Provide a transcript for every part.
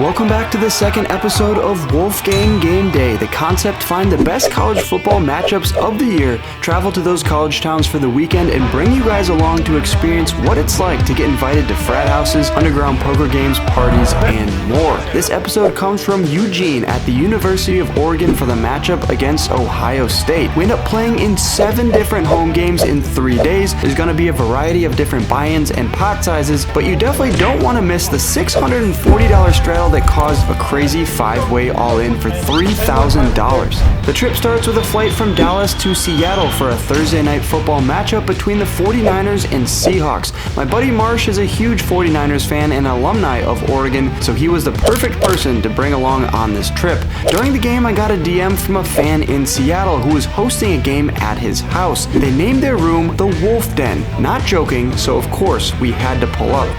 Welcome back to the second episode of Wolfgang Gameday. The concept: find the best college football matchups of the year, travel to those college towns for the weekend, and bring you guys along to experience what it's like to get invited to frat houses, underground poker games, parties, and more. This episode comes from Eugene at the University of Oregon for the matchup against Ohio State. We end up playing in 7 different home games in 3 days. There's going to be a variety of different buy-ins and pot sizes, but you definitely don't want to miss the $640 straddle that caused a crazy 5-way all-in for $3,000. The trip starts with a flight from Dallas to Seattle for a Thursday night football matchup between the 49ers and Seahawks. My buddy Marsh is a huge 49ers fan and alumni of Oregon, so he was the perfect person to bring along on this trip. During the game, I got a DM from a fan in Seattle who was hosting a game at his house. They named their room the Wolf Den. Not joking, so of course we had to pull up.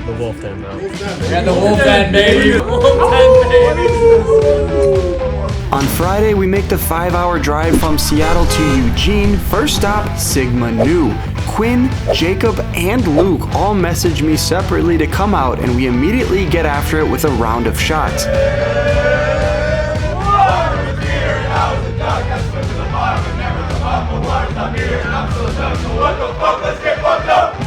The Wolf Den, though. Yeah, the Wolf Den, baby! Wolf Den, baby! On Friday, we make the 5-hour drive from Seattle to Eugene. First stop, Sigma Nu. Quinn, Jacob, and Luke all message me separately to come out, and we immediately get after it with a round of shots.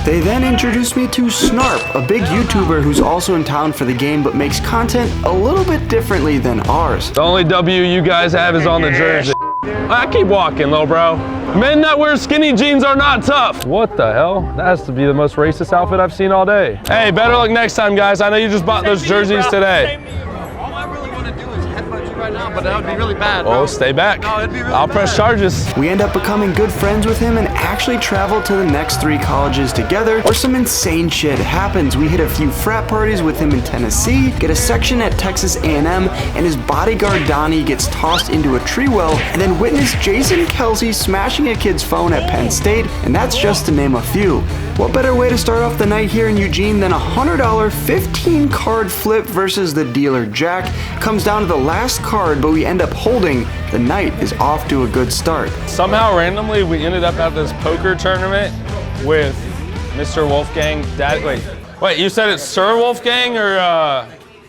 They then introduced me to Snarp, a big YouTuber who's also in town for the game but makes content a little bit differently than ours. The only W you guys have is on the jersey. I keep walking, little bro. Men that wear skinny jeans are not tough. What the hell? That has to be the most racist outfit I've seen all day. Hey, better luck next time, guys. I know you just bought those jerseys today. Right now, but that would be really bad. Oh, stay back. No, it'd be really I'll bad. press charges. We end up becoming good friends with him and actually travel to the next 3 colleges together where some insane shit happens. We hit a few frat parties with him in Tennessee, get a section at Texas A&M, and his bodyguard Donnie gets tossed into a tree well, and then witness Jason Kelsey smashing a kid's phone at Penn State, and that's just to name a few. What better way to start off the night here in Eugene than a $100 15-card flip versus the dealer Jack? Comes down to the last card, but we end up holding. The night is off to a good start. Somehow, randomly, we ended up at this poker tournament with Mr. Wolfgang. Wait, you said it's Sir Wolfgang, or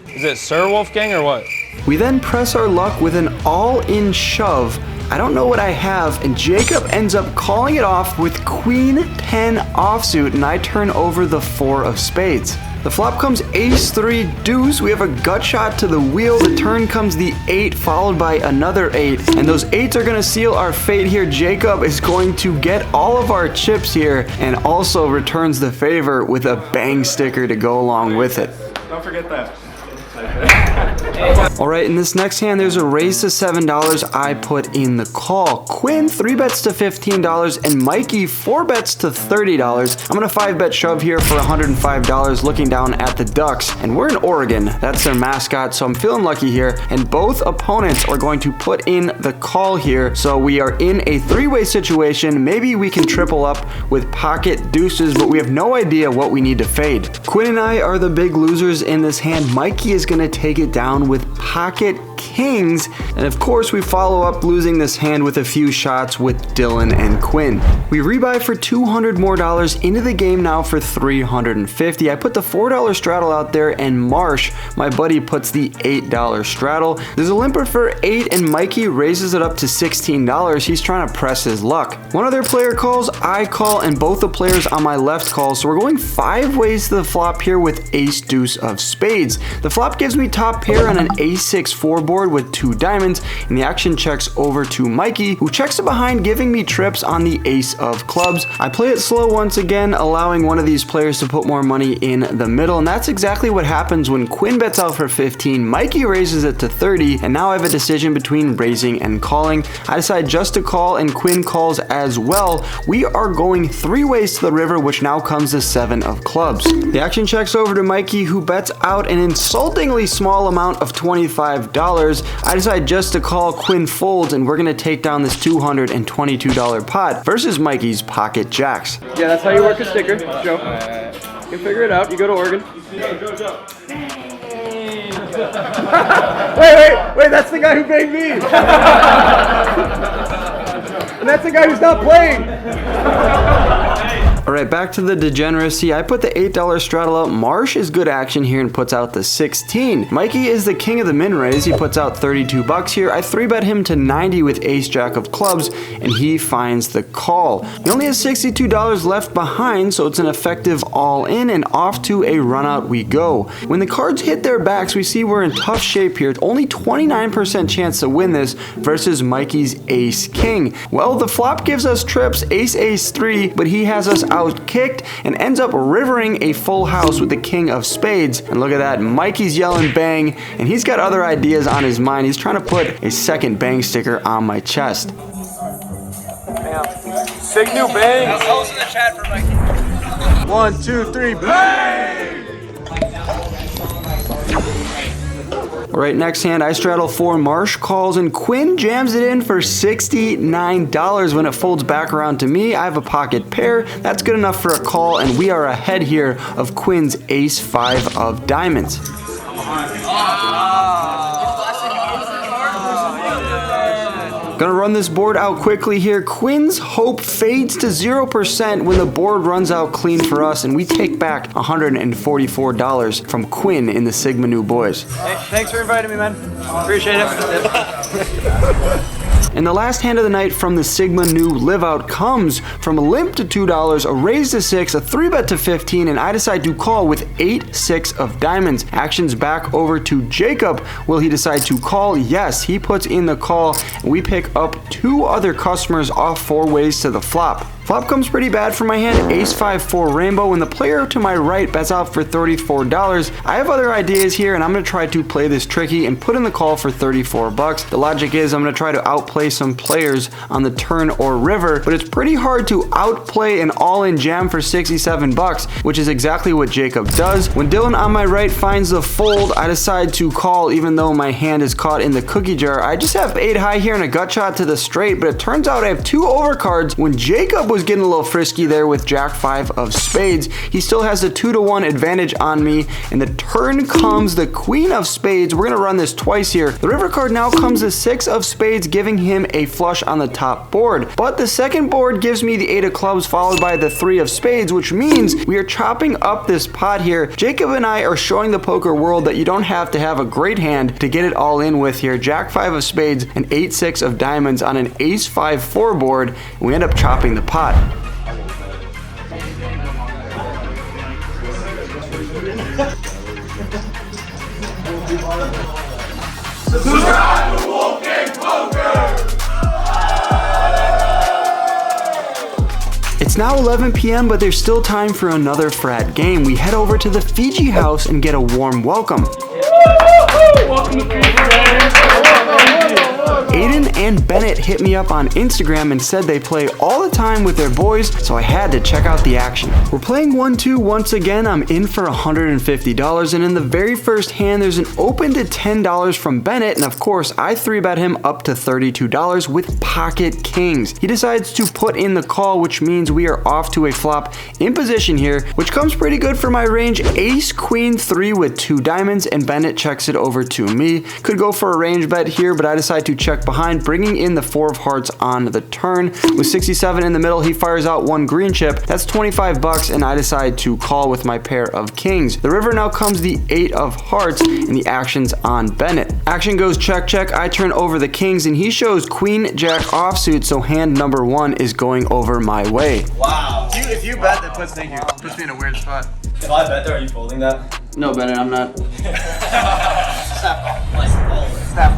is it Sir Wolfgang, or what? We then press our luck with an all-in shove. I don't know what I have, and Jacob ends up calling it off with Queen 10 offsuit, and I turn over the 4 of spades. The flop comes ace 3 deuce. We have a gut shot to the wheel. The turn comes the 8 followed by another 8, and those 8s are going to seal our fate here. Jacob is going to get all of our chips here and also returns the favor with a bang sticker to go along with it. Don't forget that. Alright, in this next hand, there's a raise to $7. I put in the call. Quinn 3 bets to $15 and Mikey 4 bets to $30. I'm gonna 5-bet shove here for $105 looking down at the Ducks. And we're in Oregon. That's their mascot, so I'm feeling lucky here. And both opponents are going to put in the call here. So we are in a 3-way situation. Maybe we can triple up with pocket deuces, but we have no idea what we need to fade. Quinn and I are the big losers in this hand. Mikey is gonna take it down with pocket kings, and of course we follow up losing this hand with a few shots with Dylan and Quinn. We rebuy for $200 more into the game now for $350. I put the $4 straddle out there, and Marsh, my buddy, puts the $8 straddle. There's a limper for 8, and Mikey raises it up to $16. He's trying to press his luck. One other player calls, I call, and both the players on my left call, so we're going 5 ways to the flop here with ace deuce of spades. The flop gives me top pair on an ace 6-4 board with 2 diamonds, and the action checks over to Mikey, who checks it behind, giving me trips on the ace of clubs. I play it slow once again, allowing one of these players to put more money in the middle, and that's exactly what happens when Quinn bets out for 15, Mikey raises it to 30, and now I have a decision between raising and calling. I decide just to call, and Quinn calls as well. We are going 3 ways to the river, which now comes to 7 of clubs. The action checks over to Mikey, who bets out an insultingly small amount of $25. I decide just to call. Quinn folds, and we're gonna take down this $222 pot versus Mikey's pocket jacks. Yeah, that's how you work a sticker, Joe. You can figure it out. You go to Oregon. wait, that's the guy who banged me. And that's the guy who's not playing. All right, back to the degeneracy. I put the $8 straddle out. Marsh is good action here and puts out the 16. Mikey is the king of the min raise. He puts out 32 bucks here. I 3-bet him to 90 with ace jack of clubs, and he finds the call. He only has $62 left behind, so it's an effective all in, and off to a run out we go. When the cards hit their backs, we see we're in tough shape here. It's only 29% chance to win this versus Mikey's ace king. Well, the flop gives us trips, ace ace 3, but he has us out kicked and ends up rivering a full house with the king of spades. And look at that, Mikey's yelling bang, and he's got other ideas on his mind. He's trying to put a second bang sticker on my chest. Damn. Sick new bang. I was in the chat for Mikey. 1, 2, 3, bang! All right, next hand, I straddle 4, Marsh calls, and Quinn jams it in for $69. When it folds back around to me, I have a pocket pair. That's good enough for a call, and we are ahead here of Quinn's ace 5 of diamonds. Gonna run this board out quickly here. Quinn's hope fades to 0% when the board runs out clean for us, and we take back $144 from Quinn in the Sigma Nu boys. Hey, thanks for inviting me, man. Appreciate it. And the last hand of the night from the Sigma Nu live out comes from a limp to $2, a raise to 6, a 3-bet to 15, and I decide to call with 8-6 of diamonds. Actions back over to Jacob. Will he decide to call? Yes, he puts in the call, and we pick up 2 other customers off 4 ways to the flop. Flop comes pretty bad for my hand, ace 5-4 rainbow, and the player to my right bets out for $34. I have other ideas here, and I'm going to try to play this tricky and put in the call for 34 bucks. The logic is I'm going to try to outplay some players on the turn or river, but it's pretty hard to outplay an all-in jam for 67 bucks, which is exactly what Jacob does. When Dylan on my right finds the fold, I decide to call even though my hand is caught in the cookie jar. I just have 8 high here and a gut shot to the straight, but it turns out I have 2 overcards when Jacob was getting a little frisky there with jack 5 of spades. He still has a 2-to-1 advantage on me, and the turn comes the queen of spades. We're gonna run this twice here. The river card now comes the 6 of spades, giving him a flush on the top board, but the second board gives me the 8 of clubs followed by the 3 of spades, which means we are chopping up this pot here. Jacob and I are showing the poker world that you don't have to have a great hand to get it all in with here. Jack 5 of spades and 8-6 of diamonds on an ace 5-4 board, and we end up chopping the pot. Subscribe to Wolfgang Poker! It's now 11 p.m., but there's still time for another frat game. We head over to the Fiji house and get a warm welcome. Welcome to Fiji. Aiden and Bennett hit me up on Instagram and said they play all the time with their boys, so I had to check out the action. We're playing 1-2 once again. I'm in for $150, and in the very first hand, there's an open to $10 from Bennett, and of course, I 3-bet him up to $32 with pocket kings. He decides to put in the call, which means we are off to a flop in position here, which comes pretty good for my range. Ace, queen, 3 with 2 diamonds, and Bennett checks it over to me. Could go for a range bet here, but I decide to check behind, bringing in the 4 of hearts on the turn. With 67 in the middle, he fires out 1 green chip. That's 25 bucks, and I decide to call with my pair of kings. The river now comes the 8 of hearts, and the action's on Bennett. Action goes check, check. I turn over the kings, and he shows queen, jack offsuit, so hand number 1 is going over my way. Wow. If you bet, that puts me in a weird spot. If I bet there, are you folding that? No, Bennett, I'm not.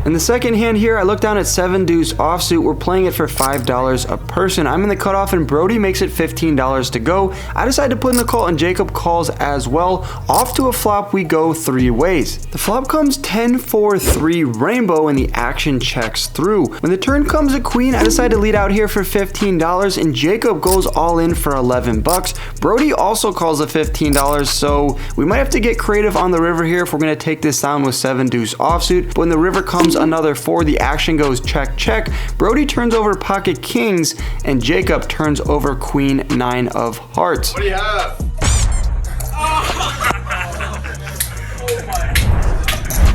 In the second hand here, I look down at 7 deuce offsuit. We're playing it for $5 a person. I'm in the cutoff, and Brody makes it $15 to go. I decide to put in the call, and Jacob calls as well. Off to a flop we go 3 ways. The flop comes 10-4-3 rainbow, and the action checks through. When the turn comes a queen, I decide to lead out here for $15, and Jacob goes all in for 11 bucks. Brody also calls a $15, so we might have to get creative on the river here if we're going to take this down with 7 deuce offsuit. But when the river comes another 4, the action goes check, check. Brody turns over pocket kings, and Jacob turns over queen 9 of hearts. What do you have?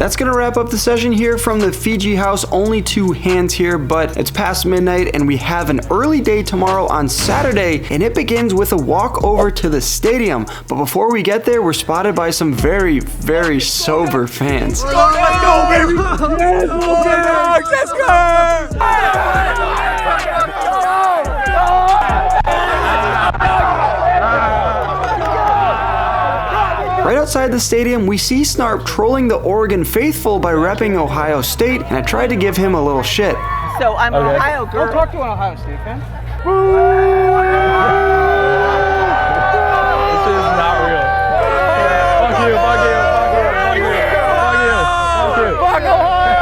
That's gonna wrap up the session here from the Fiji house. Only 2 hands here, but it's past midnight and we have an early day tomorrow on Saturday, and it begins with a walk over to the stadium. But before we get there, we're spotted by some very, very sober fans. Let's go, baby! Let's go! Right outside the stadium, we see Snarp trolling the Oregon faithful by repping Ohio State, and I tried to give him a little shit. So I'm an Ohio girl. Don't talk to an Ohio State fan. This is not real. Fuck you, fuck you, fuck you, fuck you, fuck you, fuck you. Fuck Ohio!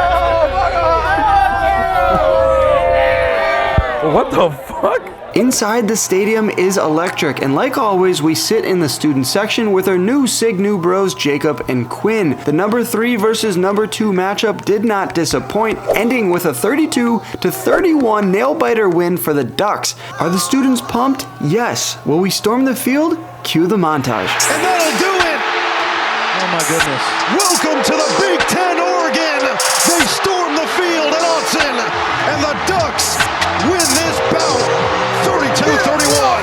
What the fuck? Inside the stadium is electric, and like always, we sit in the student section with our new Sig New bros, Jacob and Quinn. The number 3 versus number 2 matchup did not disappoint, ending with a 32-31 nail-biter win for the Ducks. Are the students pumped? Yes. Will we storm the field? Cue the montage. And that'll do it! Oh my goodness. Welcome to the Big Ten, Oregon! They storm the field at Austin, and the Ducks win this bout 32-31.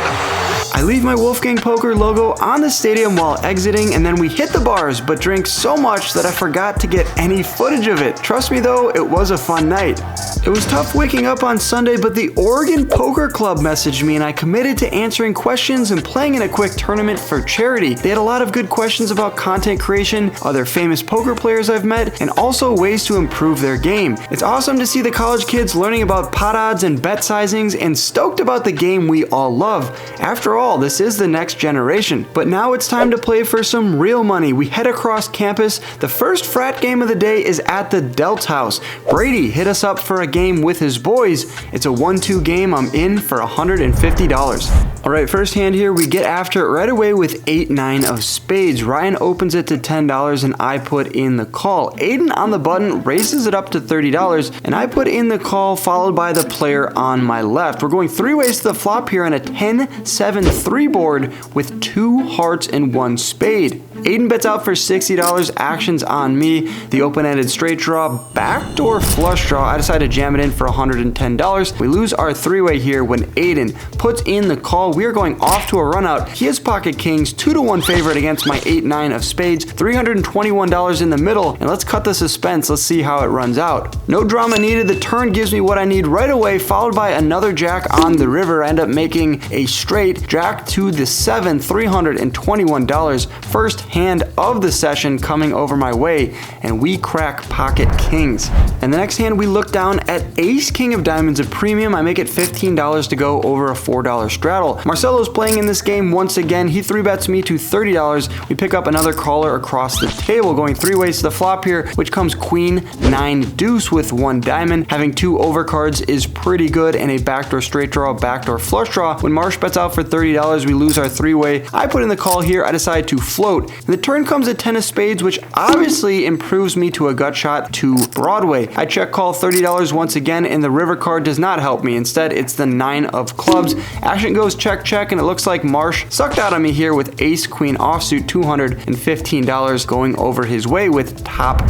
I leave my Wolfgang Poker logo on the stadium while exiting, and then we hit the bars, but drank so much that I forgot to get any footage of it. Trust me though, it was a fun night. It was tough waking up on Sunday, but the Oregon Poker Club messaged me and I committed to answering questions and playing in a quick tournament for charity. They had a lot of good questions about content creation, other famous poker players I've met, and also ways to improve their game. It's awesome to see the college kids learning about pot odds and bet sizings and stoked about the game we all love. After all, this is the next generation. But now it's time to play for some real money. We head across campus. The first frat game of the day is at the Delts house. Brady hit us up for a game with his boys. It's a 1-2 game. I'm in for $150. All right, first hand here, we get after it right away with 8-9 of spades. Ryan opens it to $10 and I put in the call. Aiden on the button raises it up to $30 and I put in the call, followed by the player on my left. We're going 3 ways to the flop here on a 10-7-3 board with 2 hearts and 1 spade. Aiden bets out for $60, actions on me. The open-ended straight draw, backdoor flush draw. I decide to jam it in for $110. We lose our 3-way here when Aiden puts in the call. We are going off to a run out. He has pocket kings, 2-1 favorite against my 8-9 of spades, $321 in the middle, and let's cut the suspense. Let's see how it runs out. No drama needed. The turn gives me what I need right away, followed by another jack on the river. I end up making a straight jack to the 7, $321. First hand of the session coming over my way, and we crack pocket kings. And the next hand we look down at ace king of diamonds, a premium. I make it $15 to go over a $4 straddle. Marcelo's playing in this game once again. He 3-bets me to $30. We pick up another caller across the table, going 3 ways to the flop here, which comes queen 9 deuce with 1 diamond. Having 2 overcards is pretty good, and a backdoor straight draw, backdoor flush draw. When Marsh bets out for $30, we lose our 3-way. I put in the call here. I decide to float. And the turn comes at 10 of spades, which obviously improves me to a gut shot to Broadway. I check call $30 once again, and the river card does not help me. Instead, it's the 9 of clubs. Action goes check, check, and it looks like Marsh sucked out on me here with ace queen offsuit, $215 going over his way with top.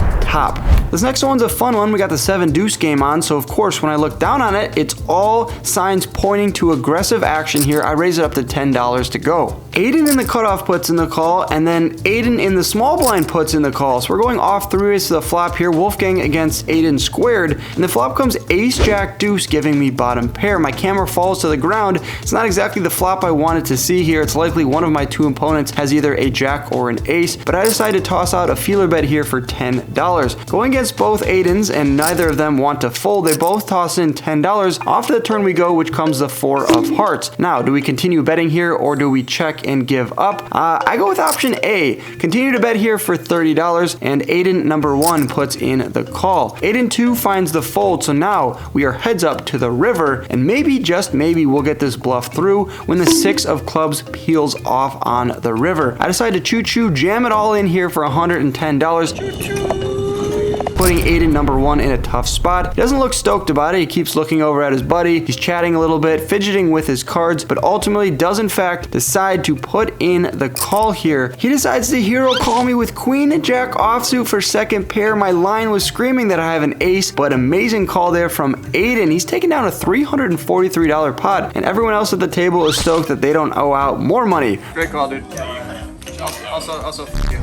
This next one's a fun one. We got the 7 deuce game on, so of course when I look down on it, it's all signs pointing to aggressive action here. I raise it up to $10 to go. Aiden in the cutoff puts in the call, and then Aiden in the small blind puts in the call. So we're going off 3 ways to the flop here. Wolfgang against Aiden squared, and the flop comes ace jack deuce, giving me bottom pair. My camera falls to the ground. It's not exactly the flop I wanted to see here. It's likely one of my 2 opponents has either a jack or an ace, but I decided to toss out a feeler bet here for $10. Going against both Aidens, and neither of them want to fold. They both toss in $10. Off to the turn we go, which comes the 4 of hearts. Now, do we continue betting here, or do we check and give up? I go with option A. Continue to bet here for $30, and Aiden number 1 puts in the call. Aiden 2 finds the fold, so now we are heads up to the river, and maybe, just maybe, we'll get this bluff through when the 6 of clubs peels off on the river. I decide to choo-choo, jam it all in here for $110. putting Aiden number 1 in a tough spot. He doesn't look stoked about it. He keeps looking over at his buddy. He's chatting a little bit, fidgeting with his cards, but ultimately does in fact decide to put in the call here. He decides to hero call me with queen jack offsuit for second pair. My line was screaming that I have an ace, but amazing call there from Aiden. He's taking down a $343 pot, and everyone else at the table is stoked that they don't owe out more money. Great call, dude. Also, f you.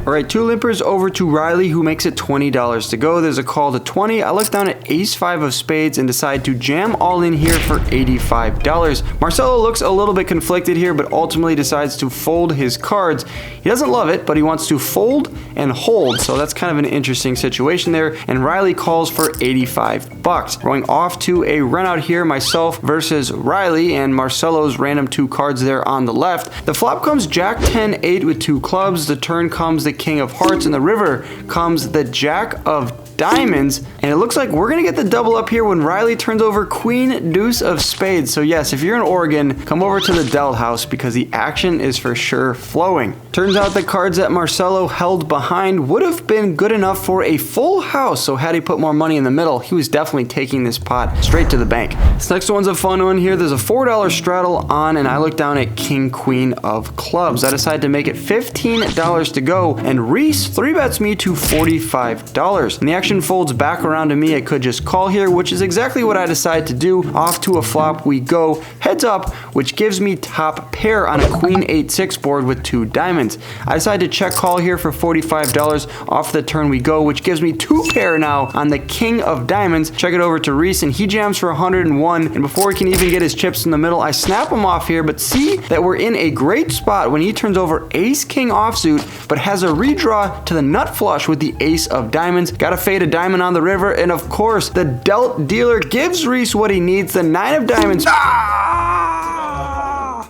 All right, 2 limpers over to Riley, who makes it $20 to go. There's a call to 20. I look down at ace 5 of spades and decide to jam all in here for $85. Marcelo looks a little bit conflicted here, but ultimately decides to fold his cards. He doesn't love it, but he wants to fold and hold, so that's kind of an interesting situation there. And Riley calls for $85. Going off to a run out here, myself versus Riley, and Marcelo's random 2 cards there on the left. The flop comes Jack 10-8 with 2 clubs. The turn comes the King of Hearts, and the river comes the Jack of Diamonds, and it looks like we're gonna get the double up here when Riley turns over Queen Deuce of Spades. So yes, if you're in Oregon, come over to the Delt house because the action is for sure flowing. Turns out the cards that Marcelo held behind would have been good enough for a full house, so had he put more money in the middle, he was definitely taking this pot straight to the bank. This next one's a fun one here. There's a $4 straddle on, and I look down at King Queen of Clubs. I decide to make it $15 to go, and Reese 3-bets me to $45. And the action folds back around to me. I could just call here, which is exactly what I decide to do. Off to a flop we go, heads up, which gives me top pair on a Queen 8-6 board with 2 diamonds. I decide to check call here for $45. Off the turn we go, which gives me 2 pair now on the King of Diamonds. Check it over to Reese, and he jams for 101, and before he can even get his chips in the middle, I snap him off here, but see that we're in a great spot when he turns over Ace King offsuit, but has a redraw to the nut flush with the Ace of Diamonds. Gotta fade a diamond on the river, and of course the Delt dealer gives Reese what he needs, the 9 of diamonds. Wow.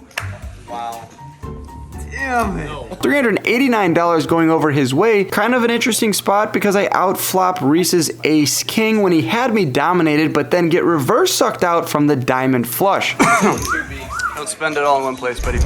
Damn it. $389 going over his way. Kind of an interesting spot because I outflop Reese's Ace King when he had me dominated, but then get reverse sucked out from the diamond flush. Don't spend it all in one place, buddy.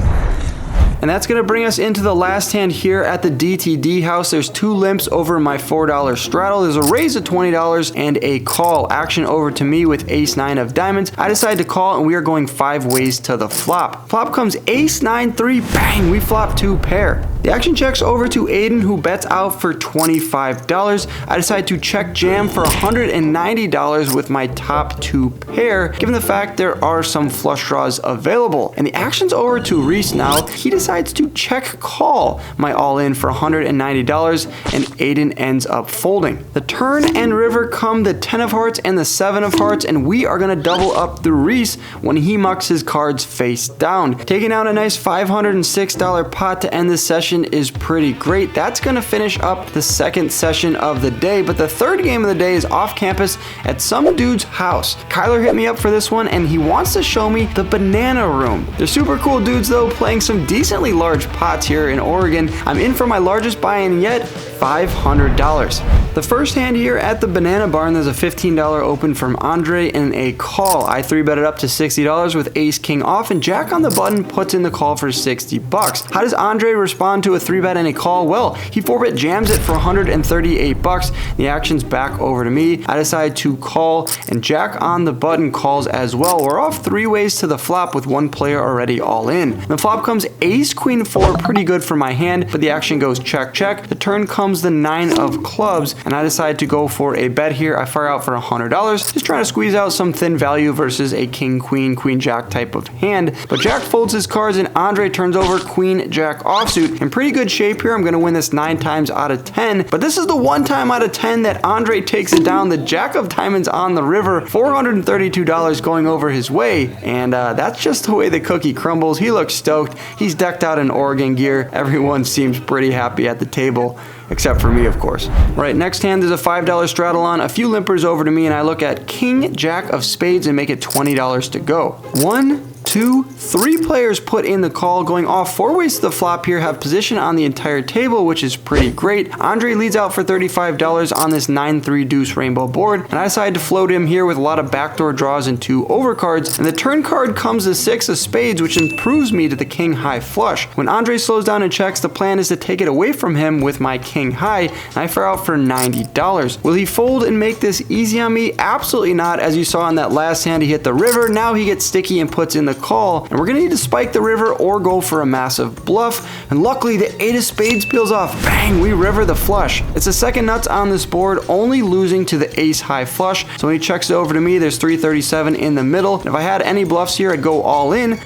And that's going to bring us into the last hand here at the DTD house. There's 2 limps over my $4 straddle. There's a raise of $20 and a call. Action over to me with Ace 9 of diamonds. I decide to call, and we are going 5 ways to the flop. Flop comes Ace 9-3, bang, we flop 2 pair. The action checks over to Aiden, who bets out for $25. I decide to check jam for $190 with my top 2 pair, given the fact there are some flush draws available. And the action's over to Reese now. He decides to check call my all-in for $190, and Aiden ends up folding. The turn and river come the 10 of hearts and the 7 of hearts, and we are going to double up the Reese when he mucks his cards face down. Taking out a nice $506 pot to end this session is pretty great. That's going to finish up the second session of the day, but the third game of the day is off campus at some dude's house. Kyler hit me up for this one, and he wants to show me the banana room. They're super cool dudes though, playing some decently large pots here in Oregon. I'm in for my largest buy-in yet, $500. The first hand here at the Banana Barn, there's a $15 open from Andre and a call. I 3-bet it up to $60 with Ace King off, and Jack on the button puts in the call for $60. How does Andre respond to a 3-bet and a call? Well, he 4-bet jams it for $138. The action's back over to me. I decide to call, and Jack on the button calls as well. We're off 3 ways to the flop with 1 player already all in. The flop comes Ace Queen 4, pretty good for my hand, but the action goes check check. The turn comes the 9 of clubs, and I decide to go for a bet here. I fire out for $100, just trying to squeeze out some thin value versus a king queen queen jack type of hand. But Jack folds his cards, and Andre turns over Queen Jack offsuit. In pretty good shape here. I'm going to win this 9 times out of 10, but this is the 1 time out of 10 that Andre takes it down. The Jack of Diamonds on the river, $432 going over his way, and that's just the way the cookie crumbles. He looks stoked. He's decked out in Oregon gear. Everyone seems pretty happy at the table, except for me, of course. Right, next hand, there's a $5 straddle on, a few limpers over to me, and I look at King Jack of Spades and make it $20 to go. 1, 2, 2, 3 players put in the call, going off 4 ways to the flop here, have position on the entire table, which is pretty great. Andre leads out for $35 on this 9-3 deuce rainbow board, and I decided to float him here with a lot of backdoor draws and 2 overcards, and the turn card comes the 6 of spades, which improves me to the king high flush. When Andre slows down and checks, the plan is to take it away from him with my king high, and I fare out for $90. Will he fold and make this easy on me? Absolutely not. As you saw in that last hand, he hit the river. Now he gets sticky and puts in the call, and we're gonna need to spike the river or go for a massive bluff, and luckily the 8 of spades peels off. Bang, we river the flush. It's the second nuts on this board, only losing to the ace high flush, so when he checks it over to me, there's 337 in the middle, and if I had any bluffs here, I'd go all in.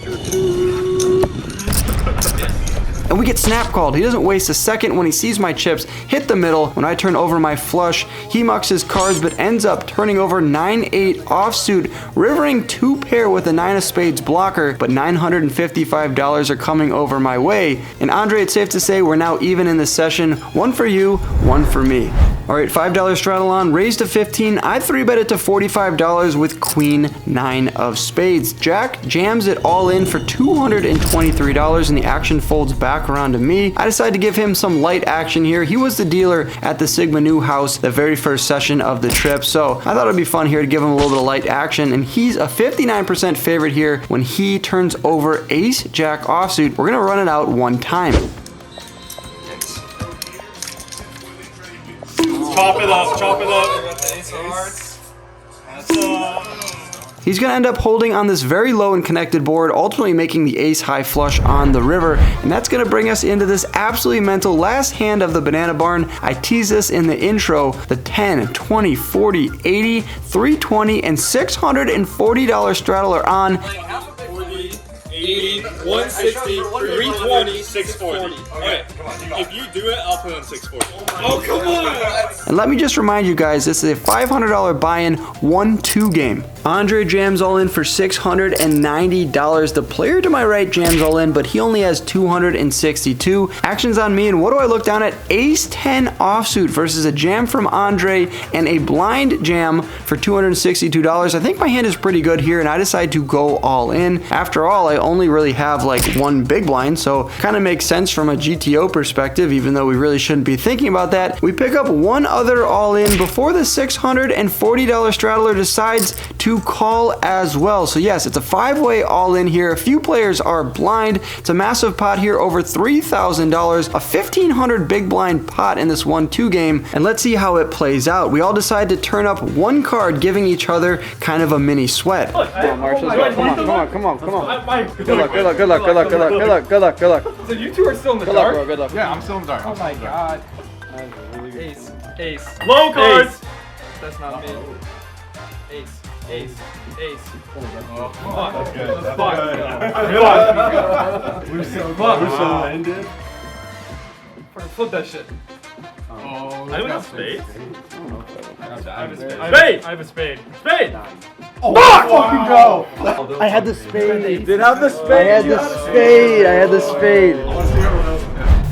And we get snap called. He doesn't waste a second when he sees my chips hit the middle. When I turn over my flush, he mucks his cards but ends up turning over 9-8 offsuit, rivering 2 pair with a 9 of spades blocker, but $955 are coming over my way. And Andre, it's safe to say we're now even in this session. 1 for you, 1 for me. All right, $5 straddle on, raised to 15. I 3-bet it to $45 with queen 9 of spades. Jack jams it all in for $223, and the action folds back around to me. I decided to give him some light action here. He was the dealer at the Sigma Nu house the very first session of the trip, so I thought it'd be fun here to give him a little bit of light action, and he's a 59% favorite here when he turns over ace jack offsuit. We're gonna run it out 1 time. Chop it up, chop it up. He's going to end up holding on this very low and connected board, ultimately making the ace high flush on the river, and that's going to bring us into this absolutely mental last hand of the banana barn. I tease this in the intro. The 10, 20, 40, 80, 320, and $640 straddle are on. 80, 160, 320, 640. Okay, if you do it, I'll put on 640. Oh, come on! And let me just remind you guys, this is a $500 buy-in 1-2 game. Andre jams all in for $690. The player to my right jams all in, but he only has 262. Action's on me, and what do I look down at? Ace 10 offsuit versus a jam from Andre and a blind jam for $262. I think my hand is pretty good here, and I decide to go all in. After all, I only really have like 1 big blind, so kind of makes sense from a GTO perspective, even though we really shouldn't be thinking about that. We pick up 1 other all in before the $640 straddler decides to call as well. So yes, it's a 5-way all in here. A few players are blind. It's a massive pot here, over $3,000, a 1,500 big blind pot in this 1-2 game, and let's see how it plays out. We all decide to turn up 1 card, giving each other kind of a mini sweat. Come on, Marshall, come on, come on. Good luck. So you two are still in the Good dark? luck, bro, good luck. Yeah, I'm still in the dark. Oh my god. Ace. Low cards! That's not me. Ace. Fuck. We're so landed. Flip that shit. I don't have spades. I have a spade. Spade! I have a spade. Spade! Oh, fucking go! I had the spade. Did have the spade. I had the spade.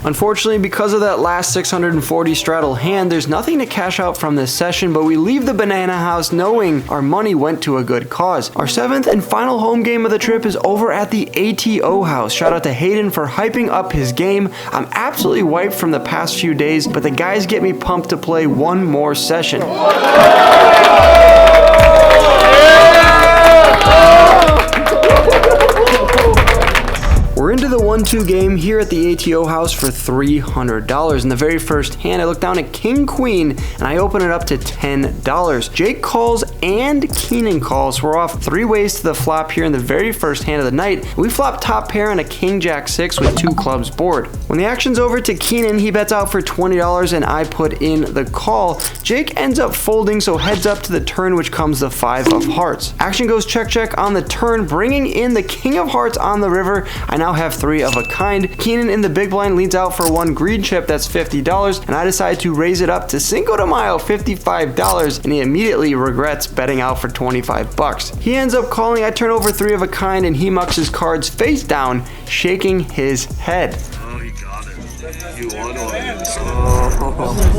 Unfortunately, because of that last 640 straddle hand, there's nothing to cash out from this session, but we leave the banana house knowing our money went to a good cause. Our 7th and final home game of the trip is over at the ATO house. Shout out to Hayden for hyping up his game. I'm absolutely wiped from the past few days, but the guys get me pumped to play 1 more session. We're into the 1-2 game here at the ATO house for $300. In the very first hand, I look down at King Queen and I open it up to $10. Jake calls and Keenan calls. We're off 3 ways to the flop here in the very first hand of the night. We flop top pair and a King Jack 6 with 2 clubs board. When the action's over to Keenan, he bets out for $20 and I put in the call. Jake ends up folding, so heads up to the turn, which comes the 5 of hearts. Action goes check on the turn, bringing in the King of Hearts on the river. I now have 3 of a kind. Keenan in the big blind leads out for 1 green chip, that's $50, and I decide to raise it up to Cinco de Mayo, $55, and he immediately regrets betting out for $25. He ends up calling. I turn over 3 of a kind, and he mucks his cards face down, shaking his head. Oh, he got it.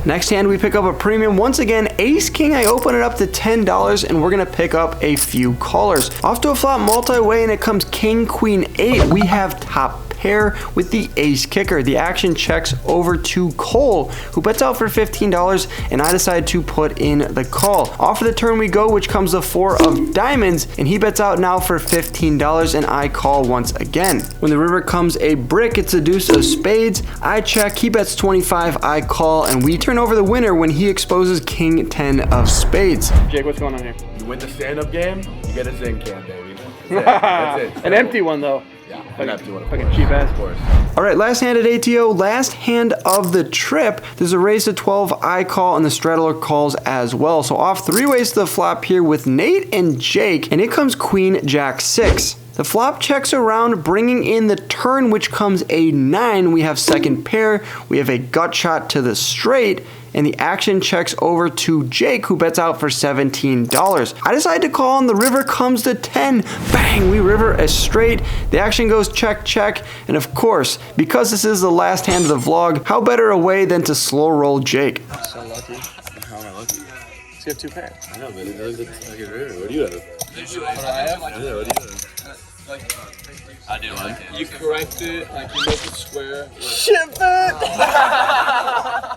Next hand, we pick up a premium. Once again, ace king. I open it up to $10, and we're gonna pick up a few callers. Off to a flop multi-way, and it comes king, queen, 8. We have top pair with the ace kicker. The action checks over to Cole, who bets out for $15, and I decide to put in the call. Off of the turn we go, which comes the 4 of diamonds, and he bets out now for $15, and I call once again. When the river comes a brick, it's a deuce of spades. I check, he bets 25, I call, and we turn over the winner when he exposes king 10 of spades. Jake, what's going on here? You win the stand-up game, you get a Zing can, baby. That's it. An empty one, though. Yeah, an empty one. Fucking cheap ass. Of course. All right, last hand at ATO, last hand of the trip. There's a raise to 12, I call, and the straddler calls as well. So off 3 ways to the flop here with Nate and Jake, and it comes queen, jack, 6. The flop checks around, bringing in the turn, which comes a 9. We have second pair. We have a gut shot to the straight, and the action checks over to Jake, who bets out for $17. I decide to call, and the river comes to 10. Bang, we river a straight. The action goes check, check, and of course, because this is the last hand of the vlog, how better a way than to slow roll Jake? So lucky. How am I lucky? Let's get 2 pairs. I know, but it looks like a river. What do you have? What do I have? I know, what do you have? I do like it. You correct it, like you make it square. Shit, man!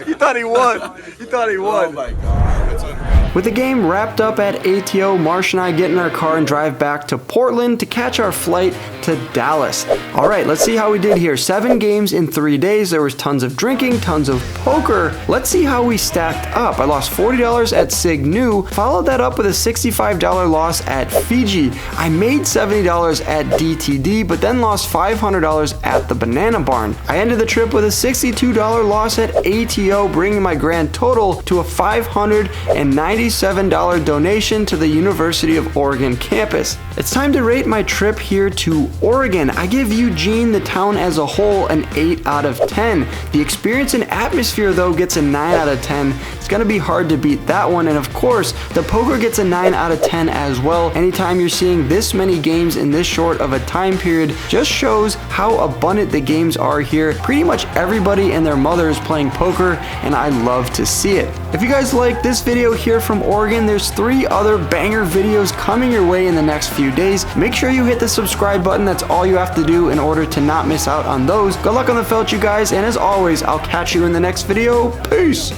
He thought he won. He thought he won. Oh my god. That's unreal. With the game wrapped up at ATO, Marsh and I get in our car and drive back to Portland to catch our flight to Dallas. All right, let's see how we did here. 7 games in 3 days. There was tons of drinking, tons of poker. Let's see how we stacked up. I lost $40 at Sig New, followed that up with a $65 loss at Fiji. I made $70 at DTD, but then lost $500 at the Banana Barn. I ended the trip with a $62 loss at ATO, bringing my grand total to a $597 donation to the University of Oregon campus. It's time to rate my trip here to Oregon. I give Eugene, the town as a whole, an 8 out of 10. The experience and atmosphere, though, gets a 9 out of 10. It's gonna be hard to beat that one, and of course, the poker gets a 9 out of 10 as well. Anytime you're seeing this many games in this short of a time period just shows how abundant the games are here. Pretty much everybody and their mother is playing poker, and I love to see it. If you guys like this video here from Oregon, there's 3 other banger videos coming your way in the next few days. Make sure you hit the subscribe button. That's all you have to do in order to not miss out on those. Good luck on the felt, you guys, and as always, I'll catch you in the next video. Peace!